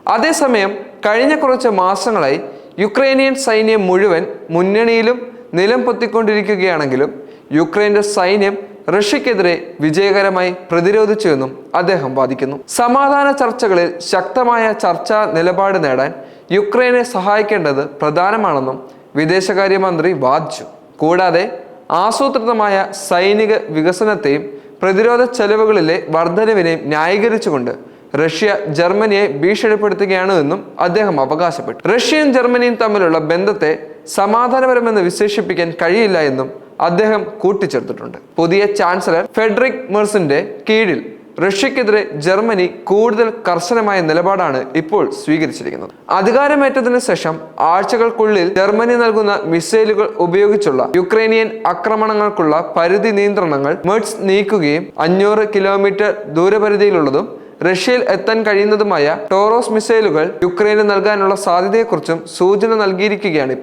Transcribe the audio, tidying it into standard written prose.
അതേസമയം കഴിഞ്ഞ കുറച്ച് മാസങ്ങളായി യുക്രൈനിയൻ സൈന്യം മുഴുവൻ മുന്നണിയിലും നിലം പൊത്തിക്കൊണ്ടിരിക്കുകയാണെങ്കിലും യുക്രൈന്റെ സൈന്യം റഷ്യക്കെതിരെ വിജയകരമായി പ്രതിരോധിച്ചുവെന്നും അദ്ദേഹം വാദിക്കുന്നു. സമാധാന ചർച്ചകളിൽ ശക്തമായ ചർച്ചാ നിലപാട് നേടാൻ യുക്രൈനെ സഹായിക്കേണ്ടത് പ്രധാനമാണെന്നും വിദേശകാര്യമന്ത്രി വാദിച്ചു. കൂടാതെ ആസൂത്രിതമായ സൈനിക വികസനത്തെയും പ്രതിരോധ ചെലവുകളിലെ വർധനവിനെയും ന്യായീകരിച്ചുകൊണ്ട് റഷ്യ ജർമ്മനിയെ ഭീഷണിപ്പെടുത്തുകയാണ് എന്നും അദ്ദേഹം അവകാശപ്പെട്ടു. റഷ്യയും ജർമ്മനിയും തമ്മിലുള്ള ബന്ധത്തെ സമാധാനപരമെന്ന് വിശേഷിപ്പിക്കാൻ കഴിയില്ല എന്നും അദ്ദേഹം കൂട്ടിച്ചേർത്തിട്ടുണ്ട്. പുതിയ ചാൻസലർ ഫെഡറിക് മെർസിന്റെ കീഴിൽ റഷ്യക്കെതിരെ ജർമ്മനി കൂടുതൽ കർശനമായ നിലപാടാണ് ഇപ്പോൾ സ്വീകരിച്ചിരിക്കുന്നത്. അധികാരമേറ്റതിനു ശേഷം ആഴ്ചകൾക്കുള്ളിൽ ജർമ്മനി നൽകുന്ന മിസൈലുകൾ ഉപയോഗിച്ചുള്ള യുക്രൈനിയൻ ആക്രമണങ്ങൾക്കുള്ള പരിധി നിയന്ത്രണങ്ങൾ മെർസ് നീക്കുകയും 500 കിലോമീറ്റർ ദൂരപരിധിയിലുള്ളതും റഷ്യയിൽ എത്താൻ കഴിയുന്നതുമായ ടോറോസ് മിസൈലുകൾ യുക്രൈന് നൽകാനുള്ള സാധ്യതയെക്കുറിച്ചും സൂചന നൽകിയിരിക്കുകയാണ് ഇപ്പോൾ.